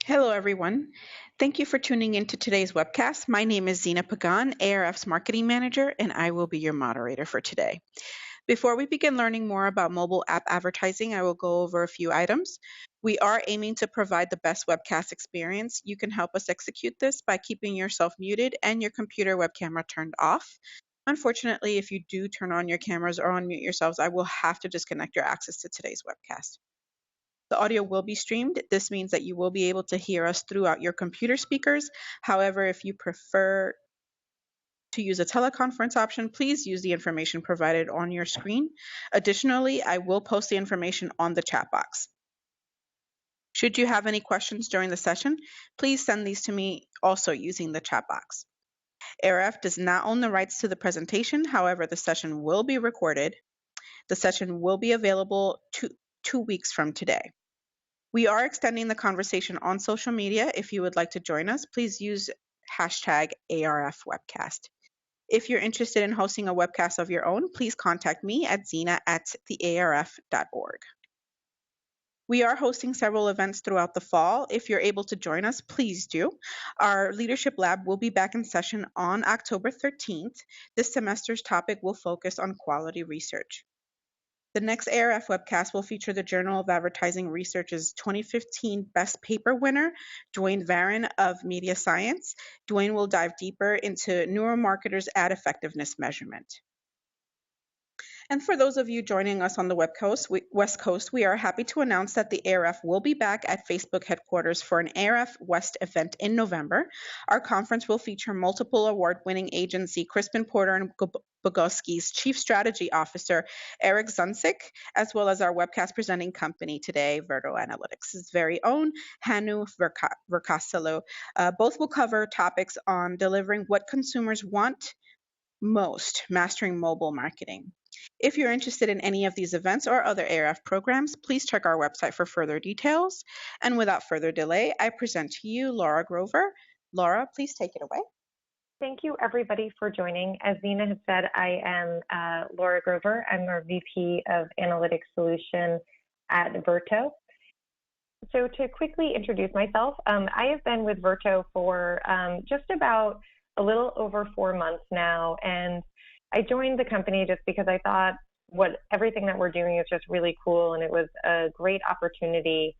Hello, everyone. Thank you for tuning into today's webcast. My name is Zina Pagan, ARF's marketing manager, and I will be your moderator for today. Before we begin learning more about mobile app advertising, I will go over a few items. We are aiming to provide the best webcast experience. You can help us execute this by keeping yourself muted and your computer web camera turned off. Unfortunately, if you do turn on your cameras or unmute yourselves, I will have to disconnect your access to today's webcast. The audio will be streamed. This means that you will be able to hear us throughout your computer speakers. However, if you prefer to use a teleconference option, please use the information provided on your screen. Additionally, I will post the information on the chat box. Should you have any questions during the session, please send these to me also using the chat box. ARF does not own the rights to the presentation. However, the session will be recorded. The session will be available 2 weeks from today. We are extending the conversation on social media. If you would like to join us, please use hashtag ARF Webcast. If you're interested in hosting a webcast of your own, please contact me at zina@thearf.org. We are hosting several events throughout the fall. If you're able to join us, please do. Our Leadership Lab will be back in session on October 13th. This semester's topic will focus on quality research. The next ARF webcast will feature the Journal of Advertising Research's 2015 Best Paper winner, Dwayne Varon of Media Science. Dwayne will dive deeper into neuromarketers' ad effectiveness measurement. And for those of you joining us on the West Coast, we are happy to announce that the ARF will be back at Facebook headquarters for an ARF West event in November. Our conference will feature multiple award-winning agency Crispin Porter and Bogowski's Chief Strategy Officer, Eric Zunzik, as well as our webcast presenting company today, Verto Analytics' very own Hanu Verkasalo. Both will cover topics on delivering what consumers want most, mastering mobile marketing. If you're interested in any of these events or other ARF programs, please check our website for further details. And without further delay, I present to you Laura Grover. Laura, please take it away. Thank you, everybody, for joining. As Zina has said, I am Laura Grover. I'm our VP of Analytics Solution at Verto. So to quickly introduce myself, I have been with Verto for just about a little over 4 months now, and I joined the company just because I thought everything that we're doing is just really cool, and it was a great opportunity.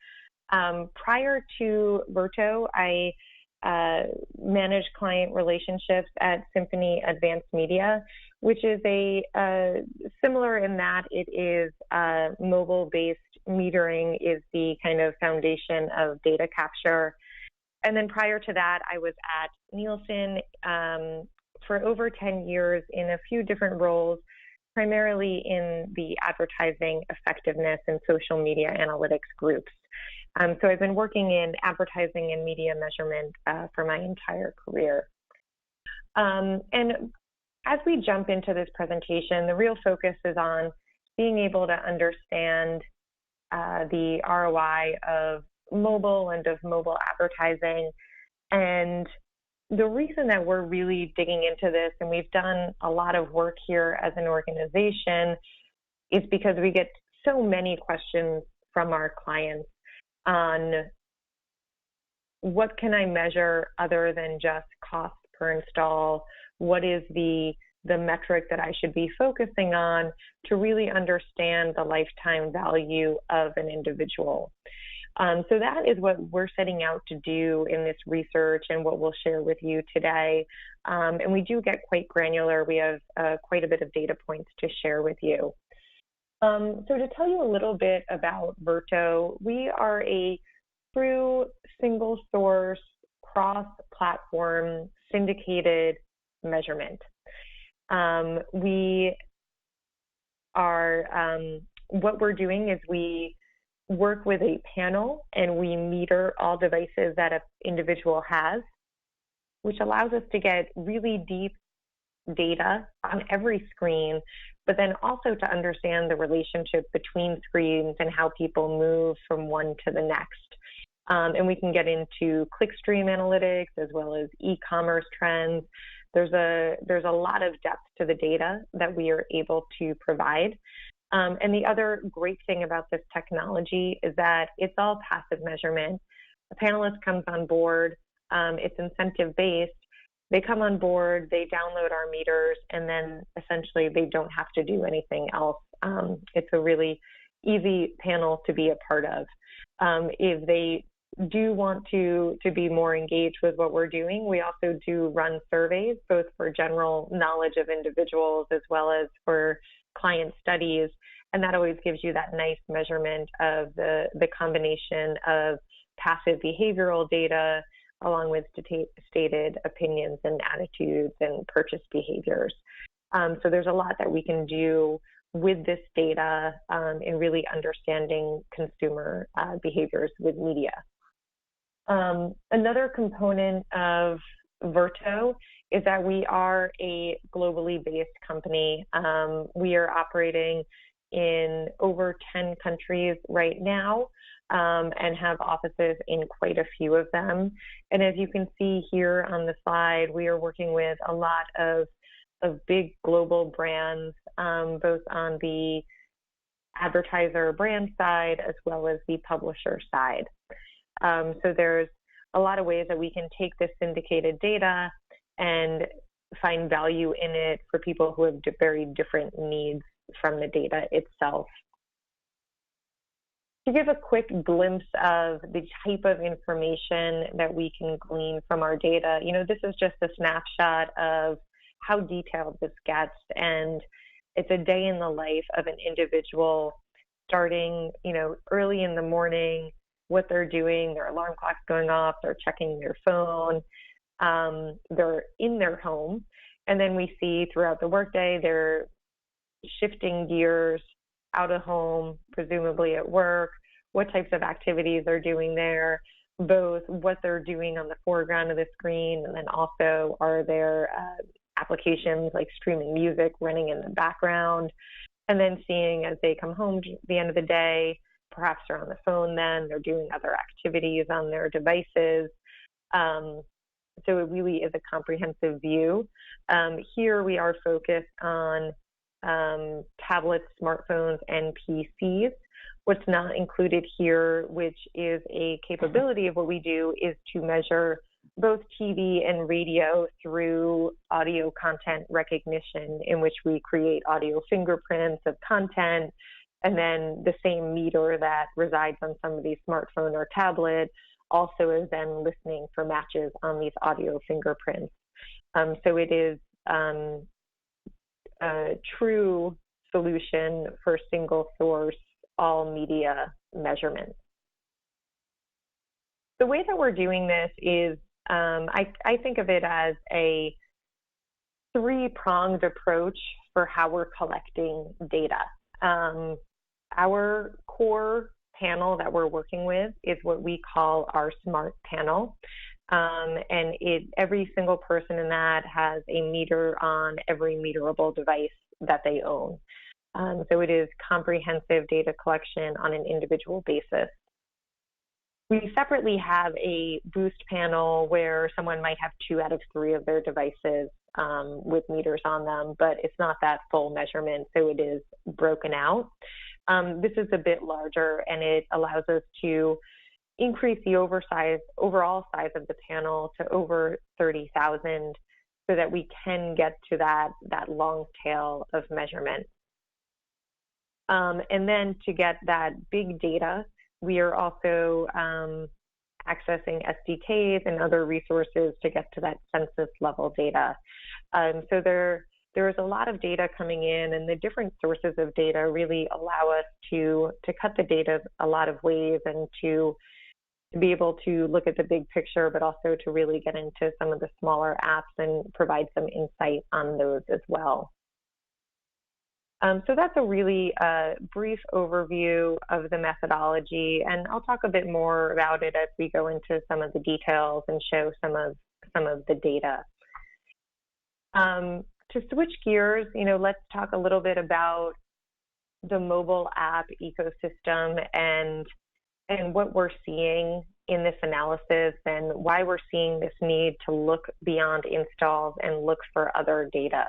Prior to Verto, I managed client relationships at Symphony Advanced Media, which is similar in that it is mobile-based metering is the kind of foundation of data capture. And then prior to that, I was at Nielsen for over 10 years in a few different roles, primarily in the advertising effectiveness and social media analytics groups. So I've been working in advertising and media measurement for my entire career. And as we jump into this presentation, the real focus is on being able to understand the ROI of mobile and of mobile advertising. And the reason that we're really digging into this, and we've done a lot of work here as an organization, is because we get so many questions from our clients on what can I measure other than just cost per install? What is the metric that I should be focusing on to really understand the lifetime value of an individual? So that is what we're setting out to do in this research and what we'll share with you today. And we do get quite granular. We have quite a bit of data points to share with you. So to tell you a little bit about Verto, we are a true single source, cross-platform, syndicated measurement. We are, what we're doing is we work with a panel and we meter all devices that an individual has, which allows us to get really deep data on every screen, but then also to understand the relationship between screens and how people move from one to the next. And we can get into clickstream analytics as well as e-commerce trends. There's a lot of depth to the data that we are able to provide. And the other great thing about this technology is that it's all passive measurement. a panelist comes on board, it's incentive-based. They come on board, they download our meters, and then essentially they don't have to do anything else. It's a really easy panel to be a part of. If they do want to be more engaged with what we're doing, we also do run surveys, both for general knowledge of individuals as well as for client studies. And that always gives you that nice measurement of the combination of passive behavioral data along with stated opinions and attitudes and purchase behaviors. So there's a lot that we can do with this data in really understanding consumer behaviors with media. Another component of Verto is that we are a globally based company. We are operating in over 10 countries right now and have offices in quite a few of them. And as you can see here on the slide, we are working with a lot of big global brands, both on the advertiser brand side as well as the publisher side. So there's a lot of ways that we can take this syndicated data and find value in it for people who have very different needs from the data itself. To give a quick glimpse of the type of information that we can glean from our data, this is just a snapshot of how detailed this gets, and it's a day in the life of an individual starting, early in the morning, what they're doing, their alarm clock's going off, they're checking their phone, they're in their home, and then we see throughout the workday they're shifting gears out of home, presumably at work, what types of activities they're doing there, both what they're doing on the foreground of the screen, and then also are there applications like streaming music running in the background, and then seeing as they come home at the end of the day, perhaps they're on the phone then, they're doing other activities on their devices. So it really is a comprehensive view. Here we are focused on tablets, smartphones, and PCs. What's not included here, which is a capability of what we do, is to measure both TV and radio through audio content recognition, in which we create audio fingerprints of content, and then the same meter that resides on somebody's smartphone or tablet also is then listening for matches on these audio fingerprints. So it is a true solution for single source, all media measurement. The way that we're doing this is, I think of it as a three-pronged approach for how we're collecting data. Our core panel that we're working with is what we call our smart panel. And every single person in that has a meter on every meterable device that they own. So it is comprehensive data collection on an individual basis. We separately have a boost panel where someone might have 2 out of 3 of their devices with meters on them, but it's not that full measurement, so it is broken out. This is a bit larger, and it allows us to increase the overall size of the panel to over 30,000 so that we can get to that long tail of measurement. And then to get that big data, we are also accessing SDKs and other resources to get to that census level data. So there is a lot of data coming in, and the different sources of data really allow us to cut the data a lot of ways and to be able to look at the big picture, but also to really get into some of the smaller apps and provide some insight on those as well. So that's a really brief overview of the methodology, and I'll talk a bit more about it as we go into some of the details and show some of the data. To switch gears, let's talk a little bit about the mobile app ecosystem and what we're seeing in this analysis and why we're seeing this need to look beyond installs and look for other data.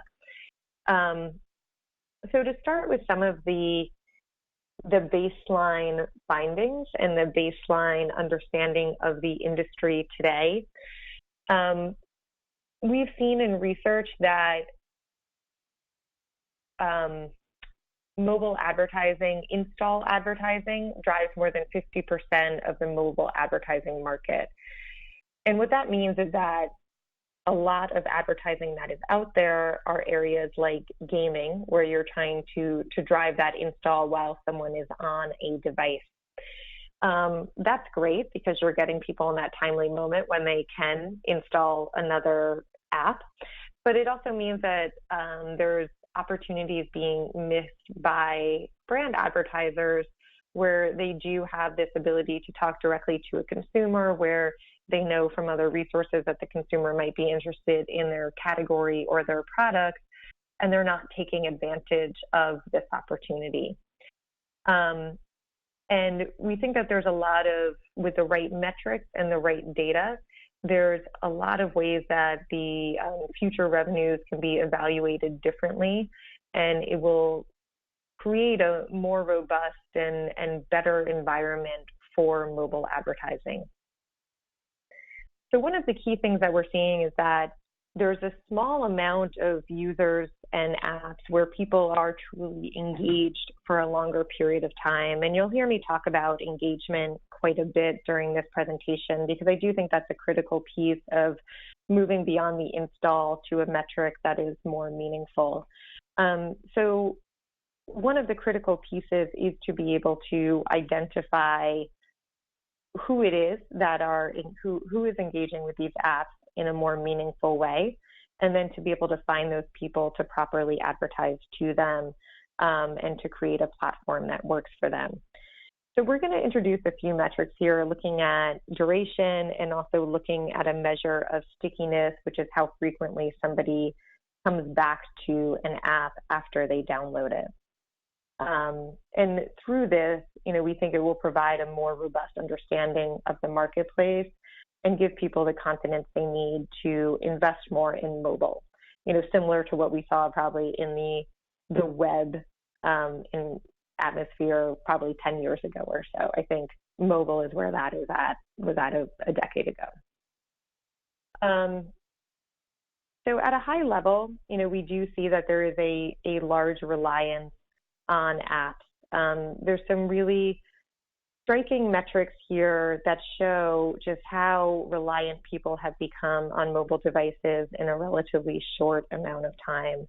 So to start with some of the the baseline findings and the baseline understanding of the industry today, we've seen in research that mobile advertising, install advertising, drives more than 50% of the mobile advertising market. And what that means is that a lot of advertising that is out there are areas like gaming, where you're trying to drive that install while someone is on a device. That's great because you're getting people in that timely moment when they can install another app. But it also means that there's opportunities being missed by brand advertisers where they do have this ability to talk directly to a consumer, where they know from other resources that the consumer might be interested in their category or their product, and they're not taking advantage of this opportunity. And we think that there's a lot of, with the right metrics and the right data, there's a lot of ways that the future revenues can be evaluated differently, and it will create a more robust and better environment for mobile advertising. So one of the key things that we're seeing is that there's a small amount of users and apps where people are truly engaged for a longer period of time. And you'll hear me talk about engagement quite a bit during this presentation, because I do think that's a critical piece of moving beyond the install to a metric that is more meaningful. So one of the critical pieces is to be able to identify who it is that who is engaging with these apps in a more meaningful way, and then to be able to find those people to properly advertise to them, and to create a platform that works for them. So we're going to introduce a few metrics here, looking at duration and also looking at a measure of stickiness, which is how frequently somebody comes back to an app after they download it. And through this, we think it will provide a more robust understanding of the marketplace and give people the confidence they need to invest more in mobile, similar to what we saw probably in the web in atmosphere probably 10 years ago or so. I think mobile is where that was at a decade ago. So at a high level, we do see that there is a large reliance on apps. There's some really striking metrics here that show just how reliant people have become on mobile devices in a relatively short amount of time.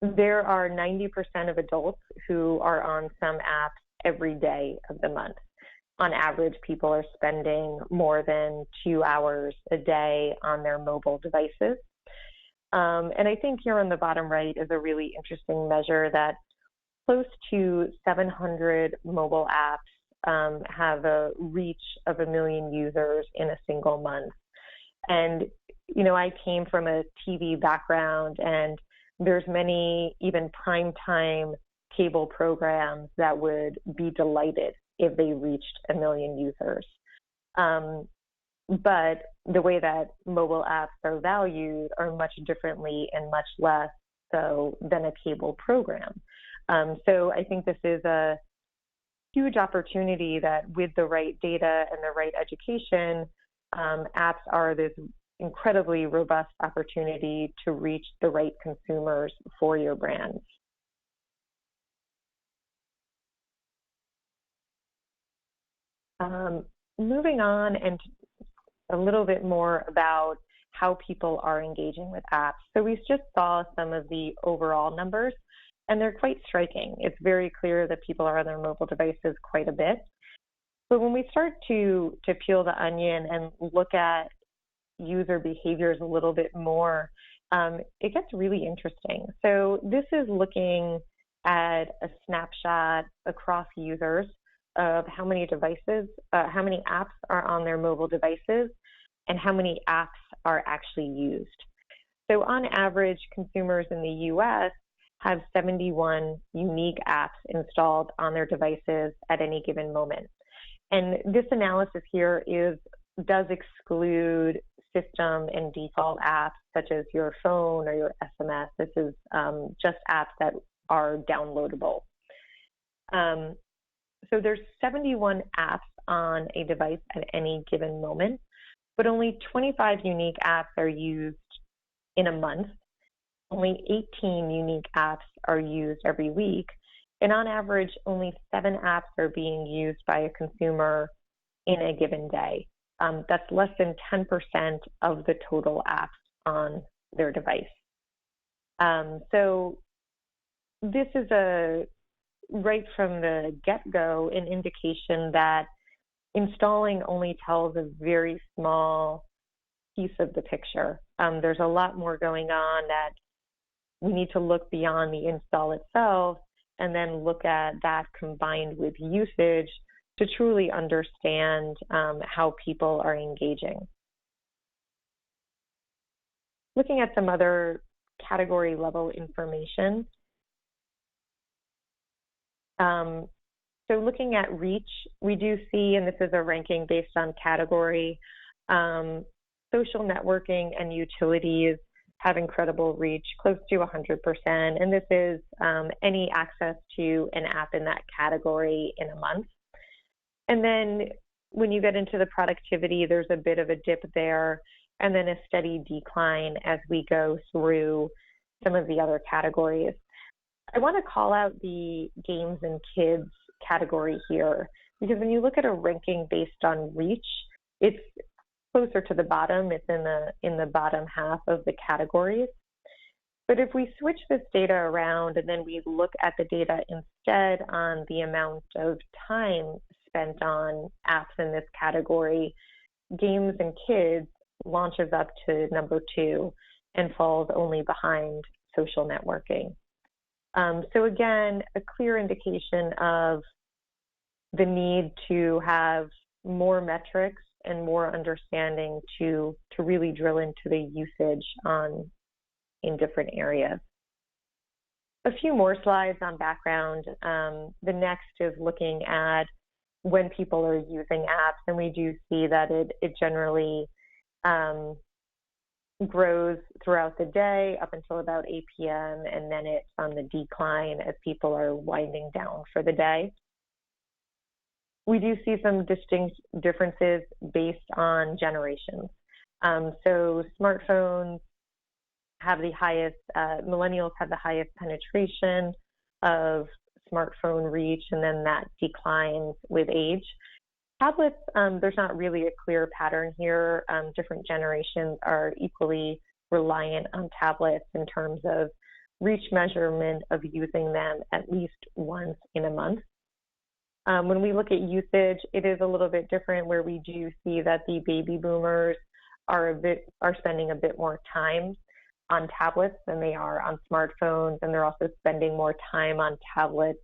There are 90% of adults who are on some apps every day of the month. On average, people are spending more than 2 hours a day on their mobile devices. And I think here on the bottom right is a really interesting measure that close to 700 mobile apps have a reach of 1 million users in a single month. And, I came from a TV background, and there's many even primetime cable programs that would be delighted if they reached 1 million users. But the way that mobile apps are valued are much differently and much less so than a cable program. So I think this is a huge opportunity that with the right data and the right education, apps are this incredibly robust opportunity to reach the right consumers for your brands. Moving on, and a little bit more about how people are engaging with apps. So we just saw some of the overall numbers, and they're quite striking. It's very clear that people are on their mobile devices quite a bit. But when we start to peel the onion and look at user behaviors a little bit more, it gets really interesting. So this is looking at a snapshot across users of how many devices, how many apps are on their mobile devices, and how many apps are actually used. So on average, consumers in the US have 71 unique apps installed on their devices at any given moment. And this analysis here does exclude system and default apps such as your phone or your SMS. This is just apps that are downloadable. So there's 71 apps on a device at any given moment, but only 25 unique apps are used in a month. Only 18 unique apps are used every week. And on average, only 7 apps are being used by a consumer in a given day. That's less than 10% of the total apps on their device. So this is right from the get-go an indication that installing only tells a very small piece of the picture. There's a lot more going on that we need to look beyond the install itself and then look at that combined with usage to truly understand how people are engaging. Looking at some other category level information. So looking at reach, we do see, and this is a ranking based on category, social networking and utilities have incredible reach, close to 100%. And this is any access to an app in that category in a month. And then when you get into the productivity, there's a bit of a dip there, and then a steady decline as we go through some of the other categories. I want to call out the games and kids category here, because when you look at a ranking based on reach, it's closer to the bottom. It's in the bottom half of the categories. But if we switch this data around and then we look at the data instead on the amount of time spent on apps in this category, games and kids launches up to number 2 and falls only behind social networking. So again, a clear indication of the need to have more metrics and more understanding to really drill into the usage in different areas. A few more slides on background. The next is looking at when people are using apps, and we do see that it generally grows throughout the day up until about 8 p.m., and then it's on the decline as people are winding down for the day. We do see some distinct differences based on generations. So smartphones have the highest, millennials have the highest penetration of smartphone reach, and then that declines with age. Tablets, there's not really a clear pattern here. Different generations are equally reliant on tablets in terms of reach measurement of using them at least once in a month. When we look at usage, it is a little bit different, where we do see that the baby boomers are spending a bit more time on tablets than they are on smartphones, and they're also spending more time on tablets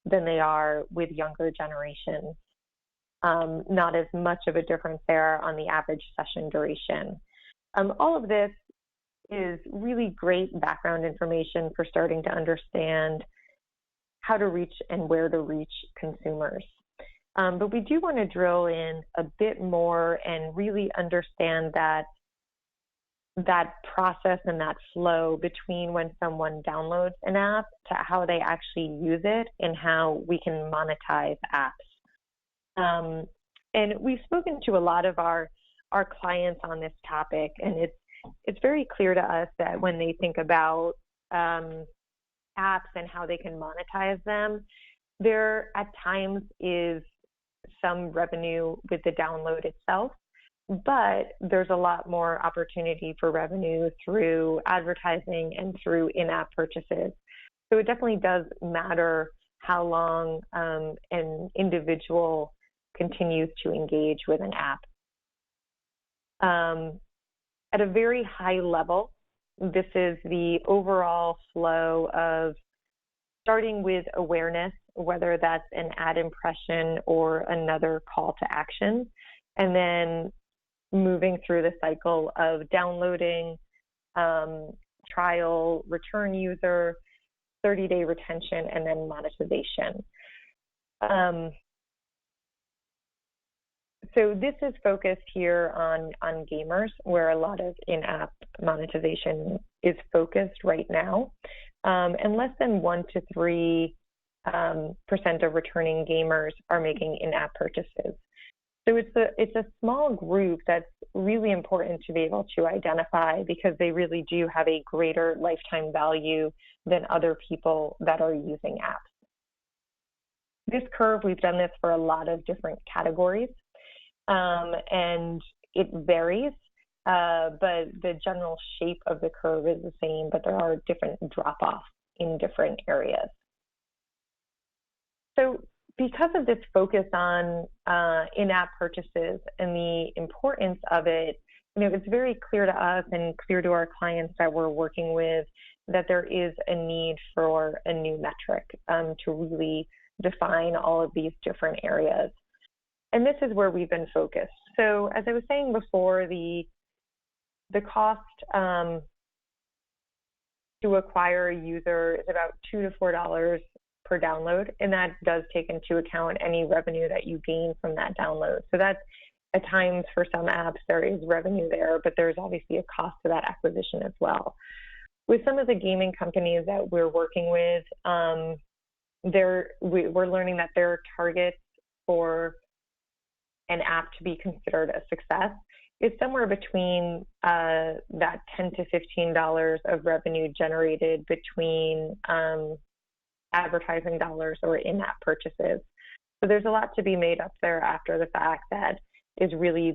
than they are with younger generations. Not as much of a difference there on the average session duration. All of this is really great background information for starting to understand how to reach and where to reach consumers. But we do want to drill in a bit more and really understand that process and that flow between when someone downloads an app to how they actually use it and how we can monetize apps. And we've spoken to a lot of our clients on this topic, and it's very clear to us that when they think about apps and how they can monetize them, there at times is some revenue with the download itself, but there's a lot more opportunity for revenue through advertising and through in-app purchases. So it definitely does matter how long an individual continues to engage with an app. At a very high level, this is the overall flow of starting with awareness, whether that's an ad impression or another call to action, and then moving through the cycle of downloading, trial, return user, 30-day retention, and then monetization. So this is focused here on gamers, where a lot of in-app monetization is focused right now. and less than 1 to 3% of returning gamers are making in-app purchases. So it's a small group that's really important to be able to identify because they really do have a greater lifetime value than other people that are using apps. This curve, we've done this for a lot of different categories, and it varies, but the general shape of the curve is the same, but there are different drop-offs in different areas. So because of this focus on in-app purchases and the importance of it, it's very clear to us and clear to our clients that we're working with that there is a need for a new metric to really define all of these different areas. And this is where we've been focused. So as I was saying before, the cost to acquire a user is about $2 to $4 per download, and that does take into account any revenue that you gain from that download. So that's at times for some apps there is revenue there, but there's obviously a cost to that acquisition as well. With some of the gaming companies that we're working with, we're learning that their targets for an app to be considered a success is somewhere between that $10 to $15 of revenue generated between advertising dollars or in-app purchases. So there's a lot to be made up there after the fact that is really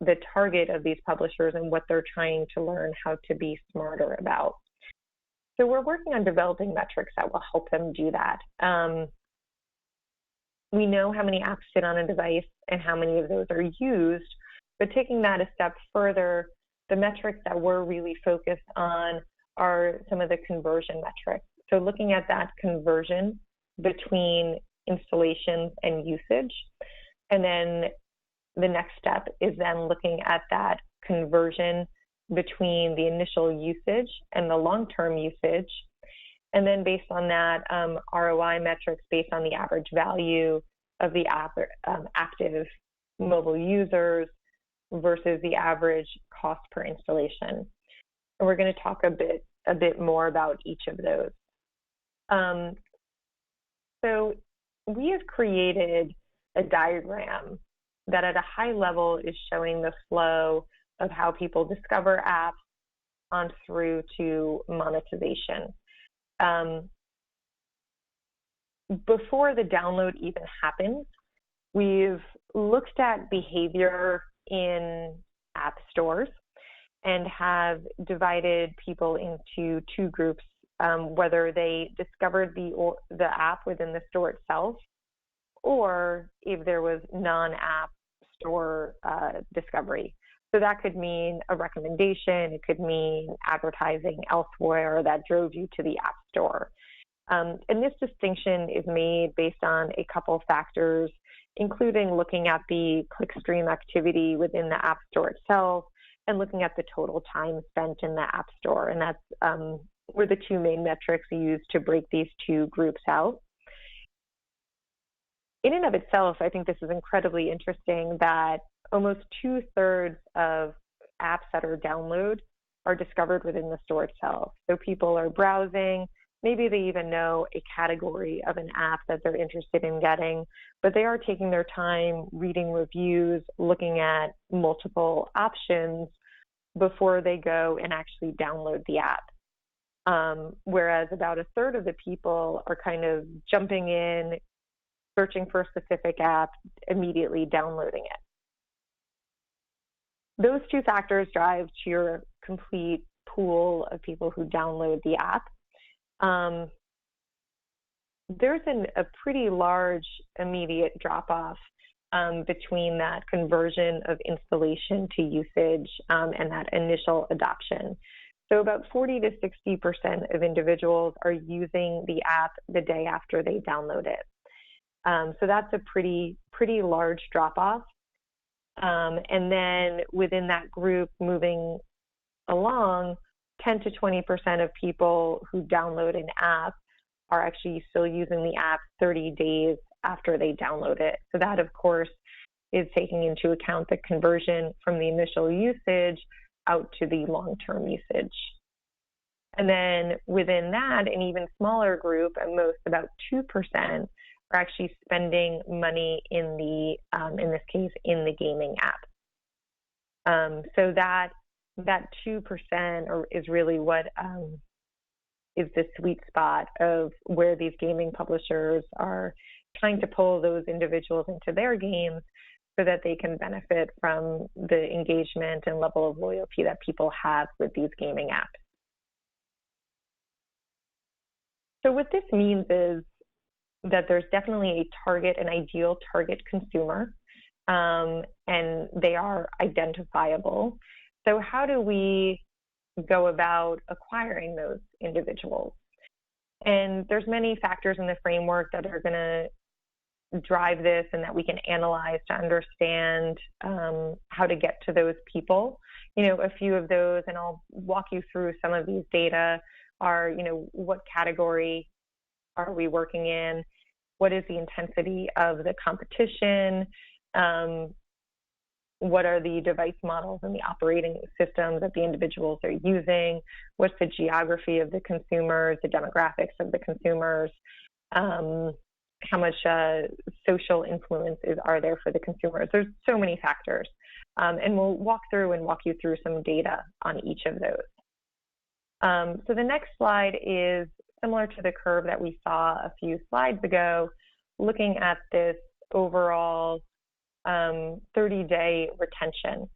the target of these publishers and what they're trying to learn how to be smarter about. So we're working on developing metrics that will help them do that. We know how many apps sit on a device and how many of those are used, but taking that a step further, the metrics that we're really focused on are some of the conversion metrics. So looking at that conversion between installations and usage. And then the next step is then looking at that conversion between the initial usage and the long-term usage. And then based on that, ROI metrics based on the average value of the active mobile users versus the average cost per installation. And we're going to talk a bit more about each of those. So we have created a diagram that at a high level is showing the flow of how people discover apps on through to monetization. Before the download even happens, we've looked at behavior in app stores and have divided people into two groups, whether they discovered the app within the store itself, or if there was non-app store discovery. So that could mean a recommendation, it could mean advertising elsewhere that drove you to the app store. And this distinction is made based on a couple factors, including looking at the clickstream activity within the app store itself and looking at the total time spent in the app store. And that's were the two main metrics used to break these two groups out. In and of itself, I think this is incredibly interesting that almost 2/3 of apps that are downloaded are discovered within the store itself. So people are browsing, maybe they even know a category of an app that they're interested in getting, but they are taking their time reading reviews, looking at multiple options before they go and actually download the app. Whereas about 1/3 of the people are kind of jumping in, searching for a specific app, immediately downloading it. Those two factors drive to your complete pool of people who download the app. There's a pretty large immediate drop-off between that conversion of installation to usage and that initial adoption. So about 40 to 60% of individuals are using the app the day after they download it. So that's a pretty large drop-off. And then within that group moving along, 10 to 20% of people who download an app are actually still using the app 30 days after they download it. So that, of course, is taking into account the conversion from the initial usage out to the long-term usage. And then within that, an even smaller group, at most about 2%, are actually spending money in this case, in the gaming app. So that 2% is really what is the sweet spot of where these gaming publishers are trying to pull those individuals into their games so that they can benefit from the engagement and level of loyalty that people have with these gaming apps. So what this means is that there's definitely an ideal target consumer, and they are identifiable. So how do we go about acquiring those individuals? And there's many factors in the framework that are going to drive this and that we can analyze to understand how to get to those people. A few of those, and I'll walk you through some of these data, are, what category are we working in? What is the intensity of the competition? What are the device models and the operating systems that the individuals are using? What's the geography of the consumers, the demographics of the consumers? How much social influence are there for the consumers? There's so many factors. And we'll walk you through some data on each of those. So the next slide is similar to the curve that we saw a few slides ago, looking at this overall 30-day retention.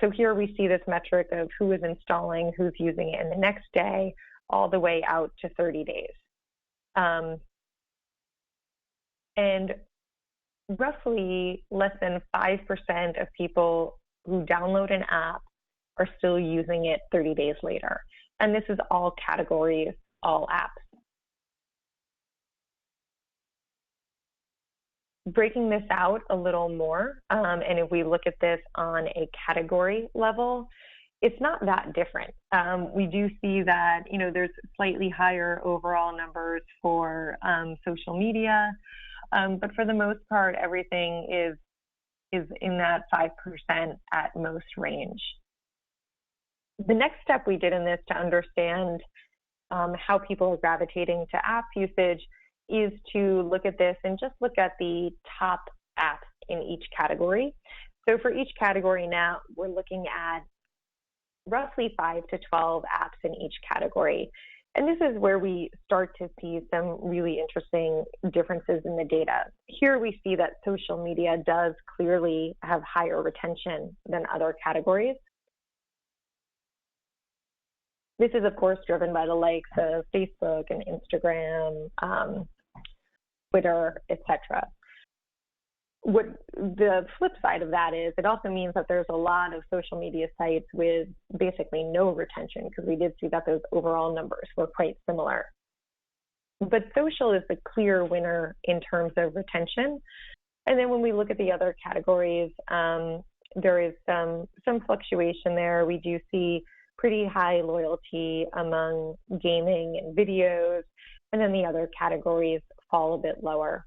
So here we see this metric of who is installing, who's using it in the next day, all the way out to 30 days. And roughly less than 5% of people who download an app are still using it 30 days later. And this is all categories, all apps. Breaking this out a little more, and if we look at this on a category level, it's not that different. We do see that, there's slightly higher overall numbers for social media, but for the most part, everything is in that 5% at most range. The next step we did in this to understand how people are gravitating to app usage is to look at this and just look at the top apps in each category. So for each category now, we're looking at roughly 5 to 12 apps in each category. And this is where we start to see some really interesting differences in the data. Here we see that social media does clearly have higher retention than other categories. This is, of course, driven by the likes of Facebook and Instagram, Twitter, etc. What the flip side of that is, it also means that there's a lot of social media sites with basically no retention, because we did see that those overall numbers were quite similar. But social is the clear winner in terms of retention. And then when we look at the other categories, there is some fluctuation there. We do see pretty high loyalty among gaming and videos, and then the other categories fall a bit lower.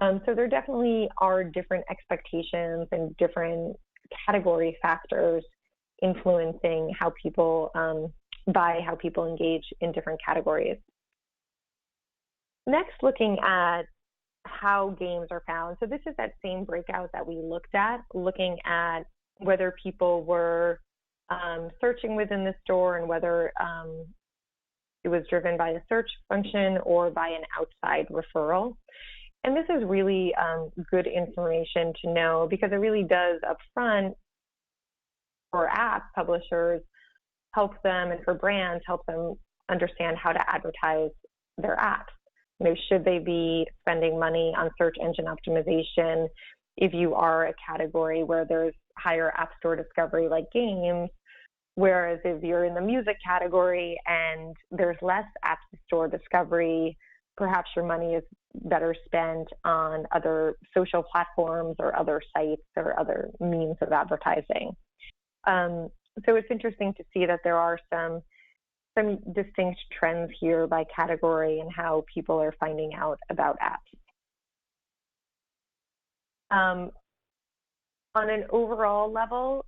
So there definitely are different expectations and different category factors influencing how people buy, how people engage in different categories. Next, looking at how games are found. So this is that same breakout that we looked at, looking at whether people were searching within the store and whether it was driven by a search function or by an outside referral. And this is really good information to know, because it really does upfront, for app publishers, help them, and for brands, help them understand how to advertise their apps. Should they be spending money on search engine optimization if you are a category where there's higher app store discovery like games, whereas if you're in the music category and there's less app store discovery, perhaps your money is better spent on other social platforms or other sites or other means of advertising. So it's interesting to see that there are some distinct trends here by category and how people are finding out about apps. On an overall level,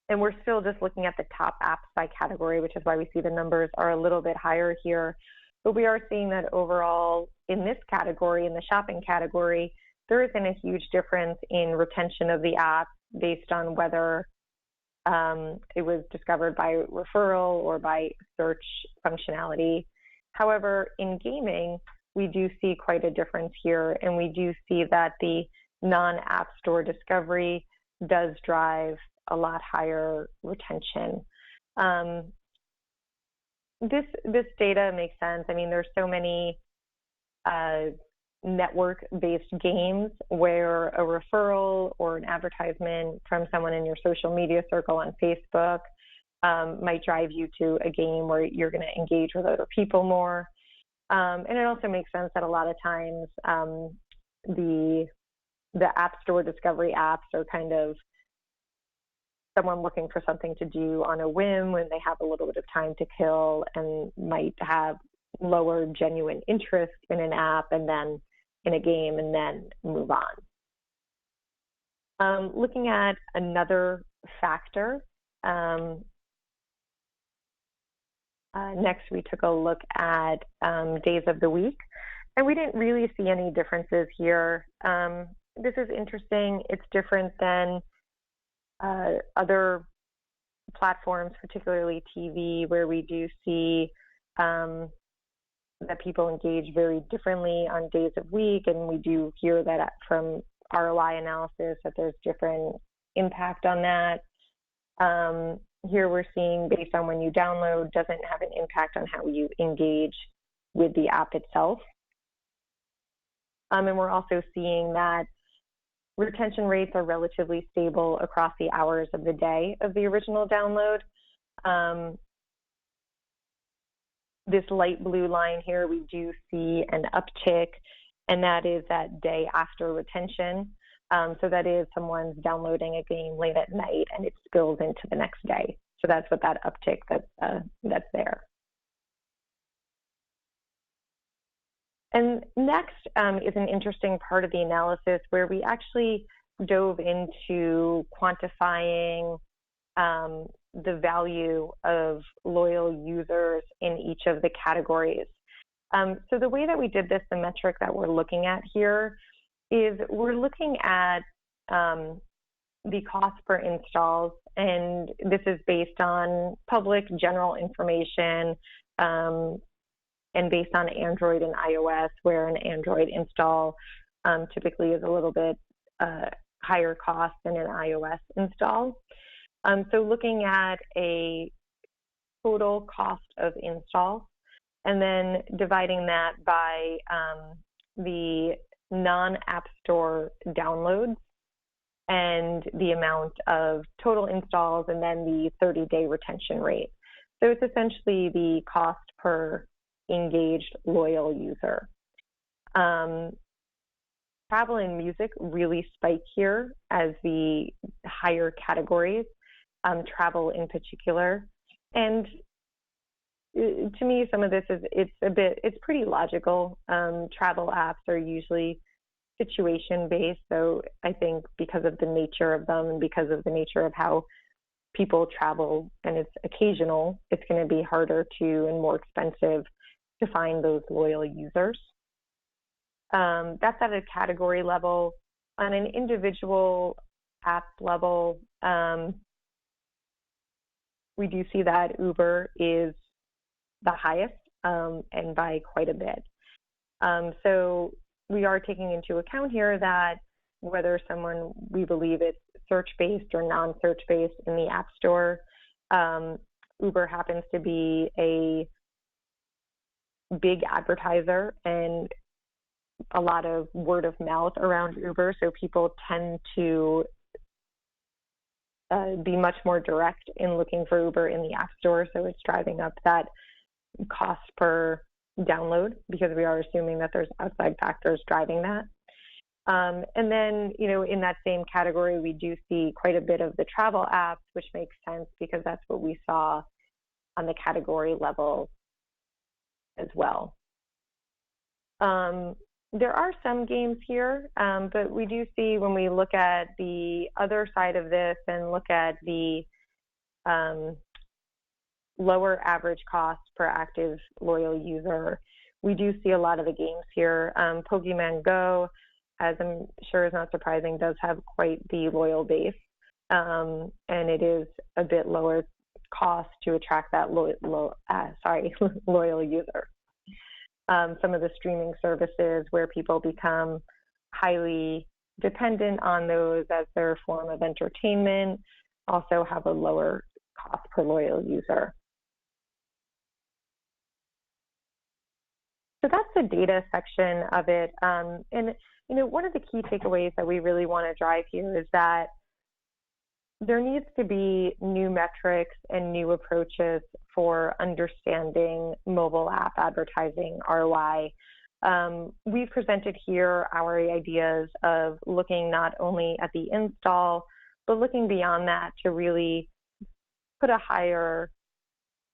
And we're still just looking at the top apps by category, which is why we see the numbers are a little bit higher here. But we are seeing that overall in this category, in the shopping category, there isn't a huge difference in retention of the app based on whether it was discovered by referral or by search functionality. However, in gaming, we do see quite a difference here, and we do see that the non-App Store discovery does drive a lot higher retention. This data makes sense. I mean, there's so many network-based games where a referral or an advertisement from someone in your social media circle on Facebook might drive you to a game where you're going to engage with other people more. And it also makes sense that a lot of times the App Store discovery apps are kind of someone looking for something to do on a whim when they have a little bit of time to kill and might have lower genuine interest in an app and then in a game and then move on. Looking at another factor, next we took a look at days of the week, and we didn't really see any differences here. This is interesting. It's different than other platforms, particularly TV, where we do see that people engage very differently on days of week, and we do hear that from ROI analysis that there's different impact on that. Here we're seeing based on when you download doesn't have an impact on how you engage with the app itself. And we're also seeing that retention rates are relatively stable across the hours of the day of the original download. This light blue line here, we do see an uptick, and that is that day after retention. So that is someone's downloading a game late at night and it spills into the next day. So that's what that uptick that's there. And next is an interesting part of the analysis where we actually dove into quantifying the value of loyal users in each of the categories. So the way that we did this, the metric that we're looking at here is we're looking at the cost per installs, and this is based on public general information and based on Android and iOS, where an Android install typically is a little bit higher cost than an iOS install. So looking at a total cost of install and then dividing that by the non-App Store downloads and the amount of total installs and then the 30-day retention rate. So it's essentially the cost per engaged loyal user. Travel and music really spike here as the higher categories, travel in particular. And to me, some of this it's pretty logical. Travel apps are usually situation-based, so I think because of the nature of them and because of the nature of how people travel and it's occasional, it's going to be harder to and more expensive to find those loyal users. That's at a category level. On an individual app level, we do see that Uber is the highest and by quite a bit. So we are taking into account here that whether someone, we believe it's search-based or non-search-based in the App Store, Uber happens to be a big advertiser and a lot of word of mouth around Uber, so people tend to be much more direct in looking for Uber in the App Store, so it's driving up that cost per download because we are assuming that there's outside factors driving that. And then, in that same category, we do see quite a bit of the travel apps, which makes sense because that's what we saw on the category level as well. There are some games here, but we do see when we look at the other side of this and look at the lower average cost per active loyal user. We do see a lot of the games here. Pokemon Go, as I'm sure is not surprising, does have quite the loyal base, and it is a bit lower cost to attract that loyal user. Some of the streaming services where people become highly dependent on those as their form of entertainment also have a lower cost per loyal user. So that's the data section of it. And one of the key takeaways that we really want to drive here is that there needs to be new metrics and new approaches for understanding mobile app advertising ROI. We've presented here our ideas of looking not only at the install, but looking beyond that to really put a higher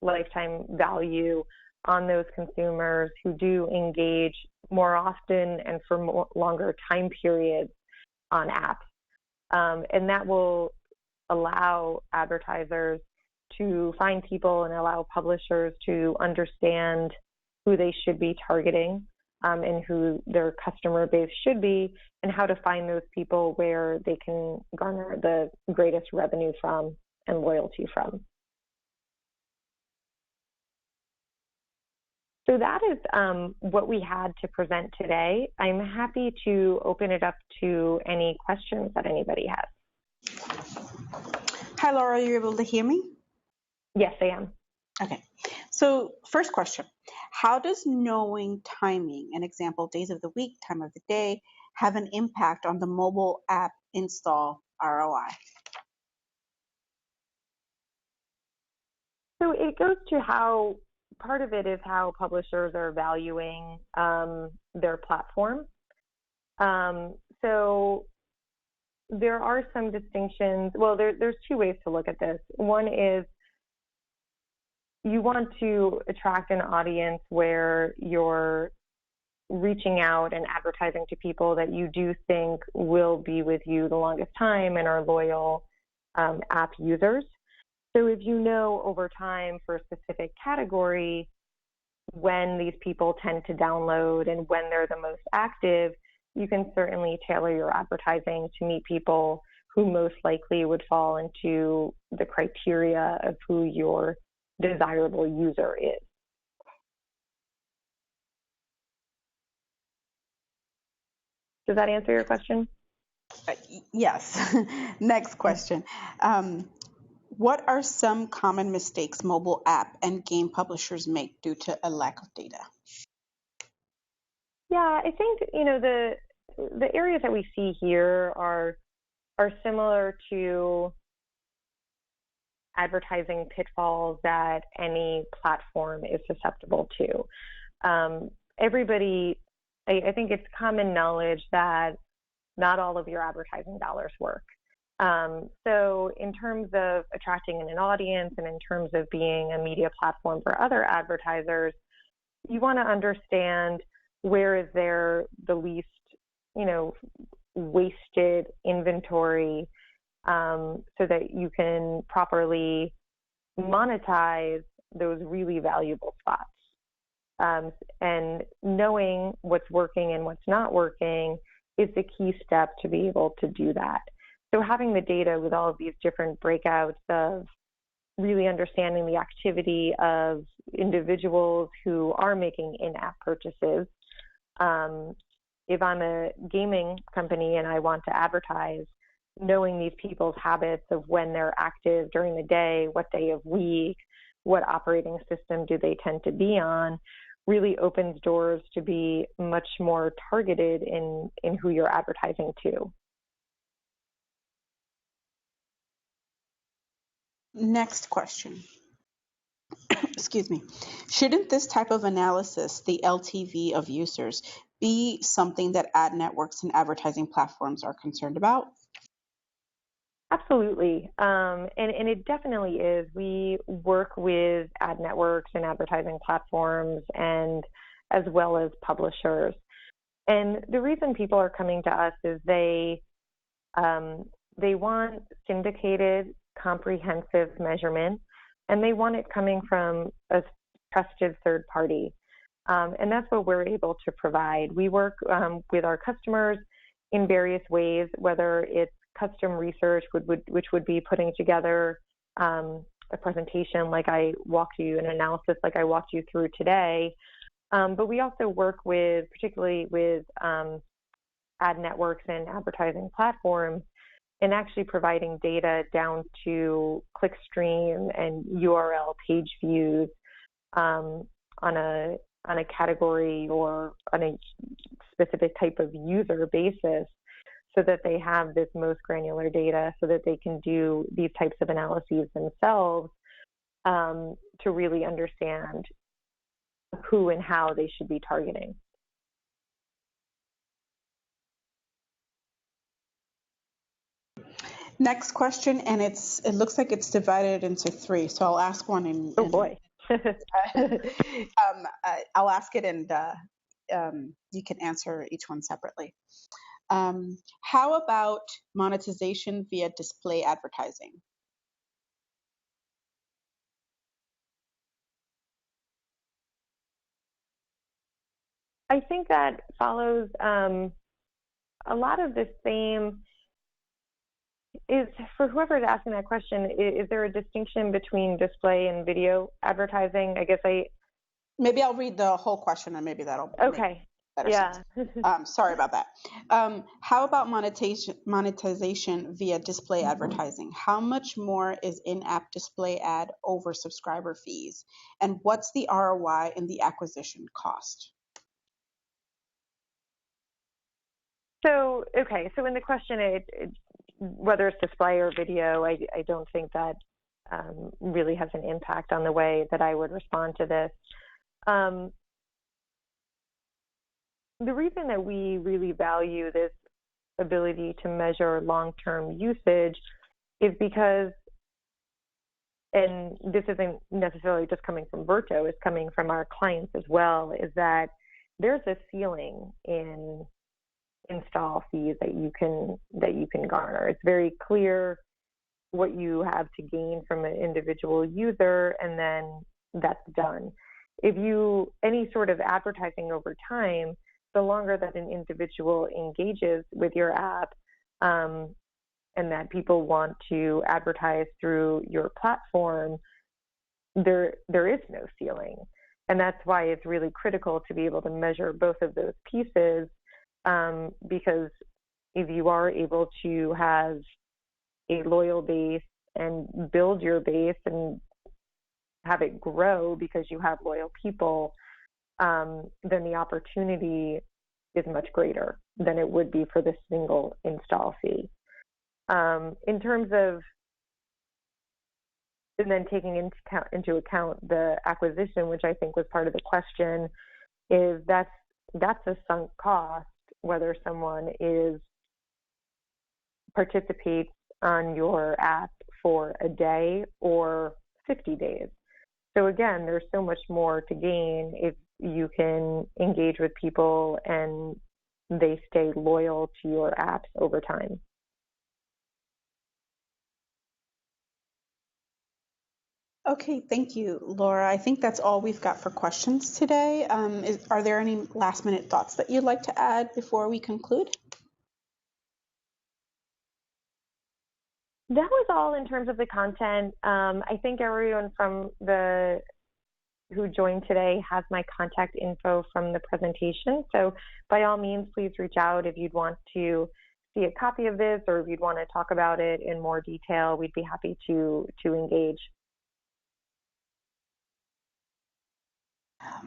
lifetime value on those consumers who do engage more often and for longer time periods on apps. And that will allow advertisers to find people and allow publishers to understand who they should be targeting and who their customer base should be, and how to find those people where they can garner the greatest revenue from and loyalty from. So that is what we had to present today. I'm happy to open it up to any questions that anybody has. Hi, Laura, are you able to hear me? Yes, I am. Okay. So first question, how does knowing timing, an example, days of the week, time of the day, have an impact on the mobile app install ROI? So it goes to how, part of it is how publishers are valuing their platform. So there are some distinctions. Well, there's two ways to look at this. One is you want to attract an audience where you're reaching out and advertising to people that you do think will be with you the longest time and are loyal app users. So if you know over time for a specific category when these people tend to download and when they're the most active, you can certainly tailor your advertising to meet people who most likely would fall into the criteria of who your desirable user is. Does that answer your question? Yes. Next question. What are some common mistakes mobile app and game publishers make due to a lack of data? Yeah, I think the areas that we see here are similar to advertising pitfalls that any platform is susceptible to. Everybody, I think it's common knowledge that not all of your advertising dollars work. So in terms of attracting an audience and in terms of being a media platform for other advertisers, you want to understand where is there the least, wasted inventory so that you can properly monetize those really valuable spots. And knowing what's working and what's not working is the key step to be able to do that. So having the data with all of these different breakouts of really understanding the activity of individuals who are making in-app purchases. If I'm a gaming company and I want to advertise, knowing these people's habits of when they're active during the day, what day of week, what operating system do they tend to be on, really opens doors to be much more targeted in who you're advertising to. Next question. Excuse me. Shouldn't this type of analysis, the LTV of users, be something that ad networks and advertising platforms are concerned about? Absolutely. And it definitely is. We work with ad networks and advertising platforms and as well as publishers. And the reason people are coming to us is they want syndicated comprehensive measurement, and they want it coming from a trusted third party. And that's what we're able to provide. We work with our customers in various ways, whether it's custom research, which would be putting together a presentation like I walked you, an analysis like I walked you through today. But we also work with, particularly with ad networks and advertising platforms, and actually providing data down to clickstream and URL page views on a category or on a specific type of user basis, so that they have this most granular data so that they can do these types of analyses themselves to really understand who and how they should be targeting. Next question, and it looks like it's divided into three, so I'll ask one and oh boy. I'll ask it and you can answer each one separately. How about monetization via display advertising? I think that follows a lot of the same. Is for whoever's asking that question, is there a distinction between display and video advertising? I guess maybe I'll read the whole question and maybe that'll okay. Make better sense. Sorry about that. How about monetization via display advertising? How much more is in-app display ad over subscriber fees? And what's the ROI in the acquisition cost? So in the question, whether it's display or video, I don't think that really has an impact on the way that I would respond to this. The reason that we really value this ability to measure long-term usage is because, and this isn't necessarily just coming from Verto, it's coming from our clients as well, is that there's a ceiling in install fees that you can garner. It's very clear what you have to gain from an individual user, and then that's done. Any sort of advertising over time, the longer that an individual engages with your app, and that people want to advertise through your platform, there is no ceiling. And that's why it's really critical to be able to measure both of those pieces, because if you are able to have a loyal base and build your base and have it grow because you have loyal people, then the opportunity is much greater than it would be for the single install fee. In terms of, and then taking into account the acquisition, which I think was part of the question, is that's a sunk cost, whether someone participates on your app for a day or 50 days. So again, there's so much more to gain if you can engage with people and they stay loyal to your apps over time. Okay, thank you, Laura. I think that's all we've got for questions today. Are there any last minute thoughts that you'd like to add before we conclude? That was all in terms of the content. I think everyone who joined today has my contact info from the presentation. So by all means, please reach out if you'd want to see a copy of this or if you'd want to talk about it in more detail. We'd be happy to engage.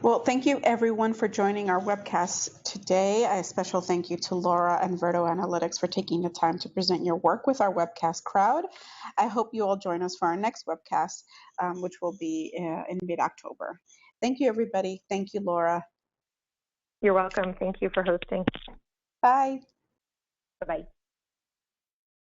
Well, thank you everyone for joining our webcast today. A special thank you to Laura and Verto Analytics for taking the time to present your work with our webcast crowd. I hope you all join us for our next webcast, which will be in mid-October. Thank you, everybody. Thank you, Laura. You're welcome. Thank you for hosting. Bye. Bye-bye.